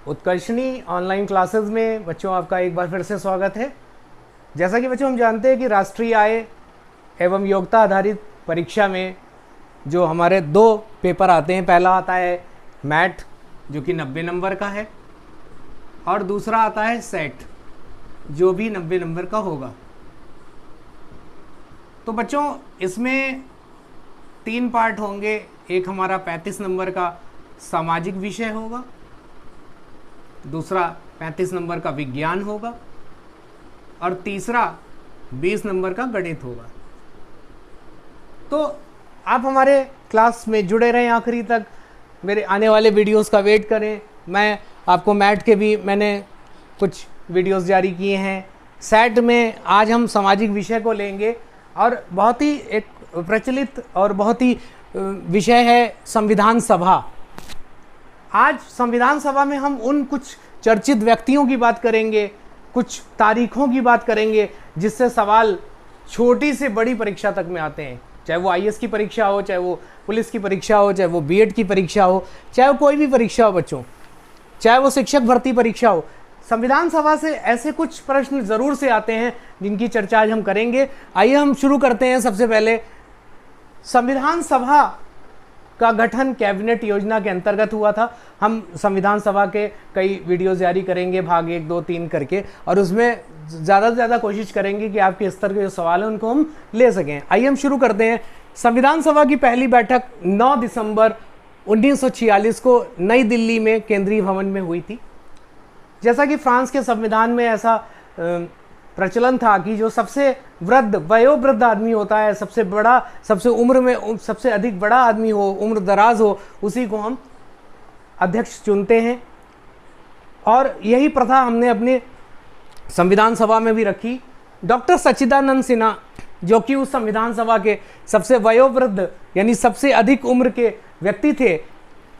उत्कर्षणी online classes में बच्चों आपका एक बार फिर से स्वागत है। जैसा कि बच्चों हम जानते हैं कि राष्ट्रीय आय एवं योग्यता आधारित परीक्षा में जो हमारे दो पेपर आते हैं, पहला आता है मैथ जो कि 90 नंबर का है और दूसरा आता है सेट जो भी 90 नंबर का होगा। तो बच्चों इसमें 3 पार्ट होंगे। एक हमारा 35 नंबर का सामाजिक विषय होगा, दूसरा 35 नंबर का विज्ञान होगा और तीसरा 20 नंबर का गणित होगा। तो आप हमारे क्लास में जुड़े रहें आखिरी तक, मेरे आने वाले वीडियोस का वेट करें। मैं आपको मैथ के भी मैंने कुछ वीडियोस जारी किए हैं। सेट में आज हम सामाजिक विषय को लेंगे और बहुत ही एक प्रचलित और बहुत ही विषय है संविधान सभा। आज संविधान सभा में हम उन कुछ चर्चित व्यक्तियों की बात करेंगे, कुछ तारीखों की बात करेंगे जिससे सवाल छोटी से बड़ी परीक्षा तक में आते हैं, चाहे वो आईएएस की परीक्षा हो, चाहे वो पुलिस की परीक्षा हो, चाहे वो बीएड की परीक्षा हो, चाहे वो कोई भी परीक्षा हो बच्चों, चाहे वो शिक्षक भर्ती परीक्षा हो। संविधान सभा से ऐसे कुछ प्रश्न ज़रूर से आते हैं जिनकी चर्चा आज हम करेंगे। आइए हम शुरू करते हैं। सबसे पहले संविधान सभा का गठन कैबिनेट योजना के अंतर्गत हुआ था। हम संविधान सभा के कई वीडियो जारी करेंगे, भाग 1, 2, 3 करके, और उसमें ज़्यादा से ज़्यादा कोशिश करेंगे कि आपके स्तर के जो सवाल हैं उनको हम ले सकें। आइए हम शुरू करते हैं। संविधान सभा की पहली बैठक 9 दिसंबर 1946 को नई दिल्ली में केंद्रीय भवन में हुई थी। जैसा कि फ्रांस के संविधान में ऐसा प्रचलन था कि जो सबसे वयोवृद्ध आदमी होता है, सबसे बड़ा, सबसे उम्र में सबसे अधिक बड़ा आदमी हो, उम्र दराज हो, उसी को हम अध्यक्ष चुनते हैं। और यही प्रथा हमने अपने संविधान सभा में भी रखी। डॉक्टर सच्चिदानंद सिन्हा जो कि उस संविधान सभा के सबसे वयोवृद्ध यानी सबसे अधिक उम्र के व्यक्ति थे,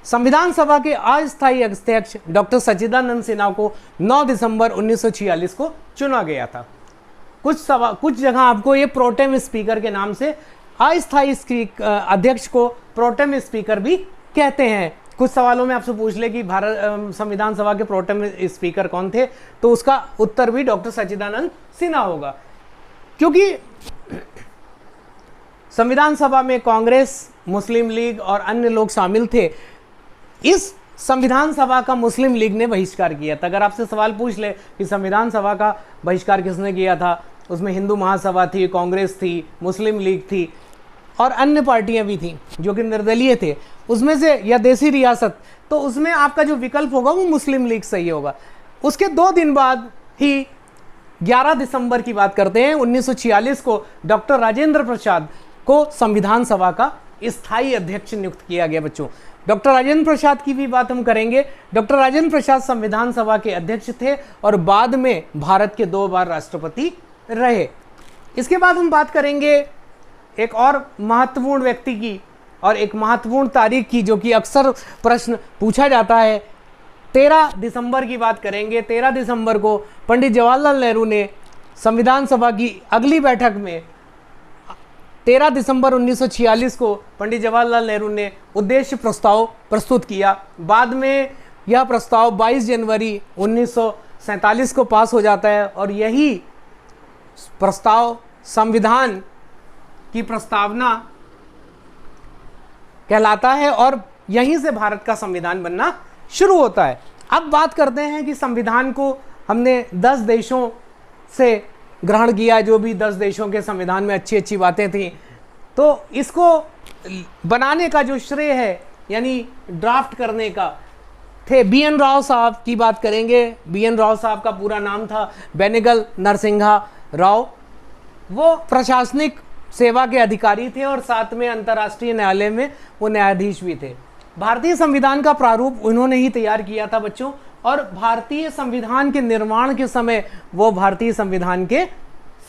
संविधान सभा के अस्थायी अध्यक्ष डॉक्टर सच्चिदानंद सिन्हा को 9 दिसंबर 1946 को चुना गया था। कुछ जगह आपको ये प्रोटेम स्पीकर के नाम से अस्थायी अध्यक्ष को प्रोटेम स्पीकर भी कहते हैं। कुछ सवालों में आपसे पूछ ले कि भारत संविधान सभा के प्रोटेम स्पीकर कौन थे, तो उसका उत्तर भी डॉक्टर सच्चिदानंद सिन्हा होगा, क्योंकि संविधान सभा में कांग्रेस, मुस्लिम लीग और अन्य लोग शामिल थे। इस संविधान सभा का मुस्लिम लीग ने बहिष्कार किया था। अगर आपसे सवाल पूछ ले कि संविधान सभा का बहिष्कार किसने किया था, उसमें हिंदू महासभा थी, कांग्रेस थी, मुस्लिम लीग थी और अन्य पार्टियां भी थीं जो कि निर्दलीय थे, उसमें से, या देसी रियासत, तो उसमें आपका जो विकल्प होगा वो मुस्लिम लीग सही होगा। उसके 2 दिन बाद ही 11 दिसंबर की बात करते हैं 1946 को डॉक्टर राजेंद्र प्रसाद को संविधान सभा का स्थायी अध्यक्ष नियुक्त किया गया। बच्चों, डॉक्टर राजेंद्र प्रसाद की भी बात हम करेंगे। डॉक्टर राजेंद्र प्रसाद संविधान सभा के अध्यक्ष थे और बाद में भारत के 2 बार राष्ट्रपति रहे। इसके बाद हम बात करेंगे एक और महत्वपूर्ण व्यक्ति की और एक महत्वपूर्ण तारीख की, जो कि अक्सर प्रश्न पूछा जाता है। 13 दिसंबर की बात करेंगे। 13 दिसंबर को पंडित जवाहरलाल नेहरू ने संविधान सभा की अगली बैठक में 13 दिसंबर 1946 को पंडित जवाहरलाल नेहरू ने उद्देश्य प्रस्ताव प्रस्तुत किया। बाद में यह प्रस्ताव 22 जनवरी 1947 को पास हो जाता है और यही प्रस्ताव संविधान की प्रस्तावना कहलाता है और यहीं से भारत का संविधान बनना शुरू होता है। अब बात करते हैं कि संविधान को हमने 10 देशों से ग्रहण किया, जो भी 10 देशों के संविधान में अच्छी अच्छी बातें थी। तो इसको बनाने का जो श्रेय है, यानी ड्राफ्ट करने का, थे BN राव साहब की बात करेंगे। BN राव साहब का पूरा नाम था बेनेगल नरसिम्हा राव। वो प्रशासनिक सेवा के अधिकारी थे और साथ में अंतर्राष्ट्रीय न्यायालय में वो न्यायाधीश भी थे। भारतीय संविधान का प्रारूप उन्होंने ही तैयार किया था बच्चों, और भारतीय संविधान के निर्माण के समय वो भारतीय संविधान के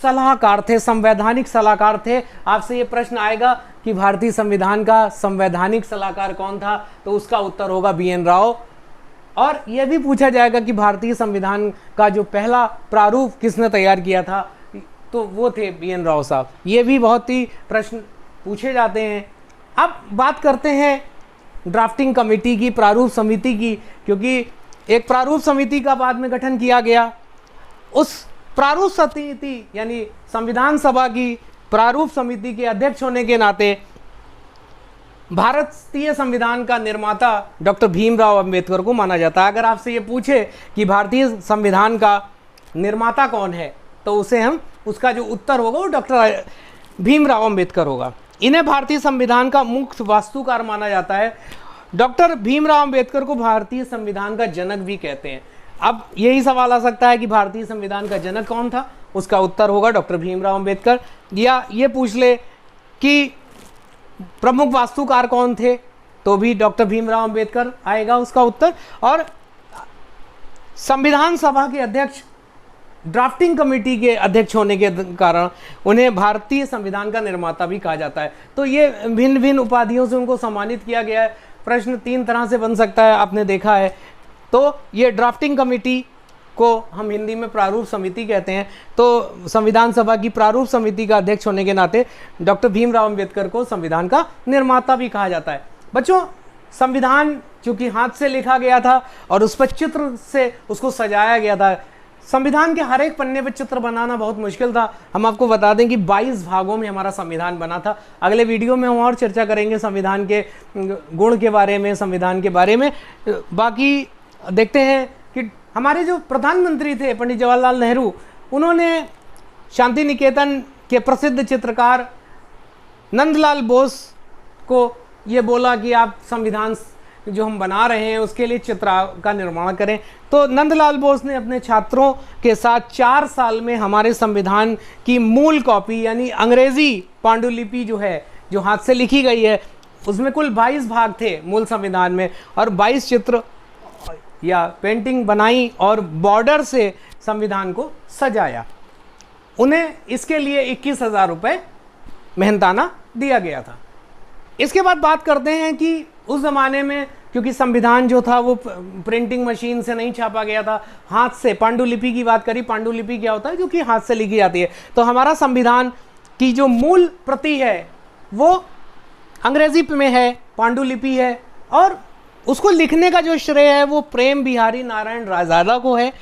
सलाहकार थे, संवैधानिक सलाहकार थे। आपसे ये प्रश्न आएगा कि भारतीय संविधान का संवैधानिक सलाहकार कौन था, तो उसका उत्तर होगा BN राव। और यह भी पूछा जाएगा कि भारतीय संविधान का जो पहला प्रारूप किसने तैयार किया था, तो वो थे BN राव साहब। ये भी बहुत ही प्रश्न पूछे जाते हैं। अब बात करते हैं ड्राफ्टिंग कमेटी की, प्रारूप समिति की, क्योंकि एक प्रारूप समिति का बाद में गठन किया गया। उस प्रारूप समिति यानी संविधान सभा की प्रारूप समिति के अध्यक्ष होने के नाते भारतीय संविधान का निर्माता डॉक्टर भीमराव अंबेडकर को माना जाता है। अगर आपसे ये पूछे कि भारतीय संविधान का निर्माता कौन है, तो उसका जो उत्तर होगा वो डॉक्टर भीमराव अंबेडकर होगा। इन्हें भारतीय संविधान का मुख्य वास्तुकार माना जाता है। डॉक्टर भीमराव अंबेडकर को भारतीय संविधान का जनक भी कहते हैं। अब यही सवाल आ सकता है कि भारतीय संविधान का जनक कौन था, उसका उत्तर होगा डॉक्टर भीमराव अंबेडकर। या ये पूछ ले कि प्रमुख वास्तुकार कौन थे, तो भी डॉक्टर भीमराव अंबेडकर आएगा उसका उत्तर। और संविधान सभा के अध्यक्ष, ड्राफ्टिंग कमेटी के अध्यक्ष होने के कारण उन्हें भारतीय संविधान का निर्माता भी कहा जाता है। तो ये भिन्न भिन्न उपाधियों से उनको सम्मानित किया गया है। प्रश्न 3 तरह से बन सकता है, आपने देखा है। तो ये ड्राफ्टिंग कमेटी को हम हिंदी में प्रारूप समिति कहते हैं। तो संविधान सभा की प्रारूप समिति का अध्यक्ष होने के नाते डॉक्टर भीमराव अंबेडकर को संविधान का निर्माता भी कहा जाता है। बच्चों, संविधान चूंकि हाथ से लिखा गया था और उस पर चित्र से उसको सजाया गया था। संविधान के हर एक पन्ने पर चित्र बनाना बहुत मुश्किल था। हम आपको बता दें कि 22 भागों में हमारा संविधान बना था। अगले वीडियो में हम और चर्चा करेंगे संविधान के गुण के बारे में, संविधान के बारे में। बाकी देखते हैं कि हमारे जो प्रधानमंत्री थे पंडित जवाहरलाल नेहरू, उन्होंने शांति निकेतन के प्रसिद्ध चित्रकार नंदलाल बोस को ये बोला कि आप संविधान जो हम बना रहे हैं उसके लिए चित्र का निर्माण करें। तो नंदलाल बोस ने अपने छात्रों के साथ 4 साल में हमारे संविधान की मूल कॉपी यानी अंग्रेजी पांडुलिपि जो है, जो हाथ से लिखी गई है, उसमें कुल 22 भाग थे मूल संविधान में, और 22 चित्र या पेंटिंग बनाई और बॉर्डर से संविधान को सजाया। उन्हें इसके लिए 21,000 रुपये मेहनताना दिया गया था। इसके बाद बात करते हैं कि उस ज़माने में क्योंकि संविधान जो था वो प्रिंटिंग मशीन से नहीं छापा गया था, हाथ से, पांडुलिपि की बात करी। पांडुलिपि क्या होता है? जो कि हाथ से लिखी जाती है। तो हमारा संविधान की जो मूल प्रति है वो अंग्रेजी में है, पांडुलिपि है, और उसको लिखने का जो श्रेय है वो प्रेम बिहारी नारायण रायजादा को है,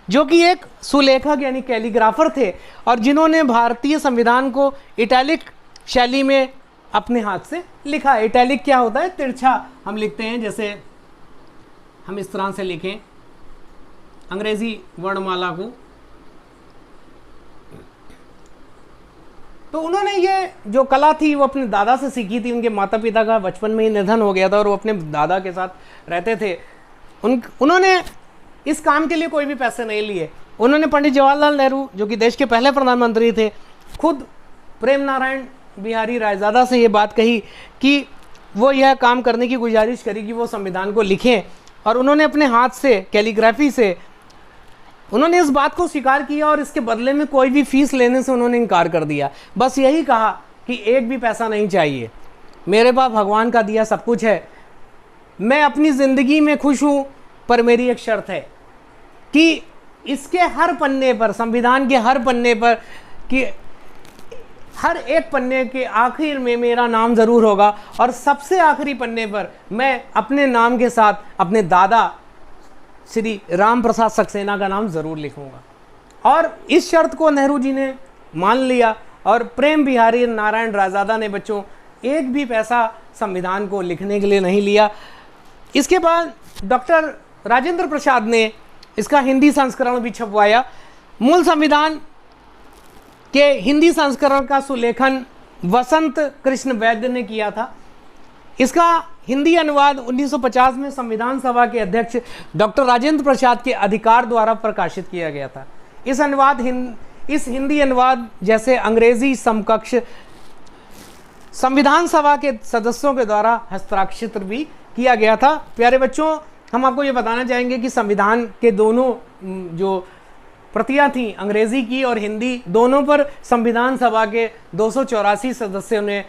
जो कि एक सुलेखक यानी कैलीग्राफर थे और जिन्होंने भारतीय संविधान को इटैलिक शैली में अपने हाथ से लिखा। इटैलिक क्या होता है? तिरछा हम लिखते हैं, जैसे हम इस तरह से लिखें अंग्रेजी वर्णमाला को। तो उन्होंने ये जो कला थी वो अपने दादा से सीखी थी। उनके माता पिता का बचपन में ही निधन हो गया था और वो अपने दादा के साथ रहते थे। उन्होंने इस काम के लिए कोई भी पैसे नहीं लिए। उन्होंने पंडित जवाहरलाल नेहरू, जो कि देश के पहले प्रधानमंत्री थे, खुद प्रेम नारायण बिहारी रायजादा से ये बात कही कि वो यह काम करने की गुजारिश करी कि वो संविधान को लिखें, और उन्होंने अपने हाथ से, कैलीग्राफी से उन्होंने इस बात को स्वीकार किया और इसके बदले में कोई भी फीस लेने से उन्होंने इनकार कर दिया। बस यही कहा कि एक भी पैसा नहीं चाहिए, मेरे पास भगवान का दिया सब कुछ है, मैं अपनी ज़िंदगी में खुश हूँ, पर मेरी एक शर्त है कि इसके हर पन्ने पर, संविधान के हर पन्ने पर, कि हर एक पन्ने के आखिर में मेरा नाम ज़रूर होगा, और सबसे आखिरी पन्ने पर मैं अपने नाम के साथ अपने दादा श्री राम प्रसाद सक्सेना का नाम ज़रूर लिखूंगा। और इस शर्त को नेहरू जी ने मान लिया और प्रेम बिहारी नारायण रायजादा ने बच्चों एक भी पैसा संविधान को लिखने के लिए नहीं लिया। इसके बाद डॉक्टर राजेंद्र प्रसाद ने इसका हिंदी संस्करण भी छपवाया। मूल संविधान के हिंदी संस्करण का सुलेखन वसंत कृष्ण वैद्य ने किया था। इसका हिंदी अनुवाद 1950 में संविधान सभा के अध्यक्ष डॉक्टर राजेंद्र प्रसाद के अधिकार द्वारा प्रकाशित किया गया था। इस हिंदी अनुवाद जैसे अंग्रेजी समकक्ष संविधान सभा के सदस्यों के द्वारा हस्ताक्षरित भी किया गया था। प्यारे बच्चों, हम आपको ये बताना चाहेंगे कि संविधान के दोनों जो प्रतियां थी, अंग्रेजी की और हिंदी, दोनों पर संविधान सभा के 284 सदस्यों ने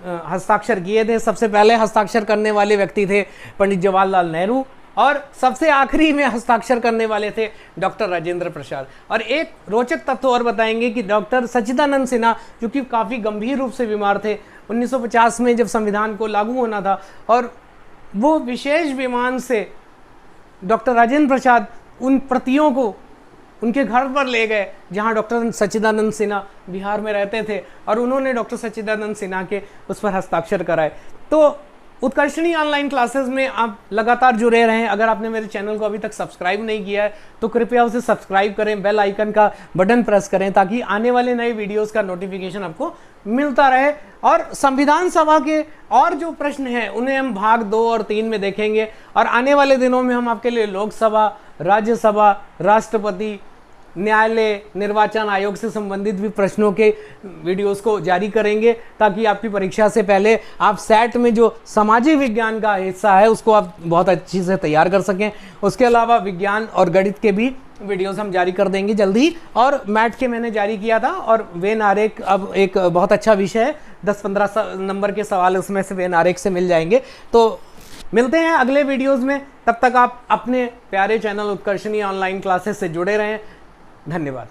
हस्ताक्षर किए थे। सबसे पहले हस्ताक्षर करने वाले व्यक्ति थे पंडित जवाहरलाल नेहरू, और सबसे आखिरी में हस्ताक्षर करने वाले थे डॉक्टर राजेंद्र प्रसाद। और एक रोचक तथ्य और बताएंगे कि डॉक्टर सच्चिदानंद सिन्हा, जो कि काफ़ी गंभीर रूप से बीमार थे 1950 में जब संविधान को लागू होना था, और वो विशेष विमान से डॉक्टर राजेंद्र प्रसाद उन प्रतियों को उनके घर पर ले गए जहां डॉक्टर सच्चिदानंद सिन्हा बिहार में रहते थे, और उन्होंने डॉक्टर सच्चिदानंद सिन्हा के उस पर हस्ताक्षर कराए। तो उत्कर्षणी ऑनलाइन क्लासेस में आप लगातार जुड़े रहें। अगर आपने मेरे चैनल को अभी तक सब्सक्राइब नहीं किया है तो कृपया उसे सब्सक्राइब करें, बेल आइकन का बटन प्रेस करें ताकि आने वाले नए वीडियोस का नोटिफिकेशन आपको मिलता रहे। और संविधान सभा के और जो प्रश्न हैं उन्हें हम भाग 2 और 3 में देखेंगे, और आने वाले दिनों में हम आपके लिए लोकसभा, राज्यसभा, राष्ट्रपति, न्यायालय, निर्वाचन आयोग से संबंधित भी प्रश्नों के वीडियोस को जारी करेंगे ताकि आपकी परीक्षा से पहले आप सेट में जो सामाजिक विज्ञान का हिस्सा है उसको आप बहुत अच्छी से तैयार कर सकें। उसके अलावा विज्ञान और गणित के भी वीडियोस हम जारी कर देंगे जल्दी। और मैथ के मैंने जारी किया था, और वेन आरेख अब एक बहुत अच्छा विषय है, 10-15 नंबर के सवाल उसमें से वेन आरेख से मिल जाएंगे। तो मिलते हैं अगले वीडियोस में, तब तक आप अपने प्यारे चैनल उत्कर्षणी ऑनलाइन क्लासेस से जुड़े रहें। धन्यवाद।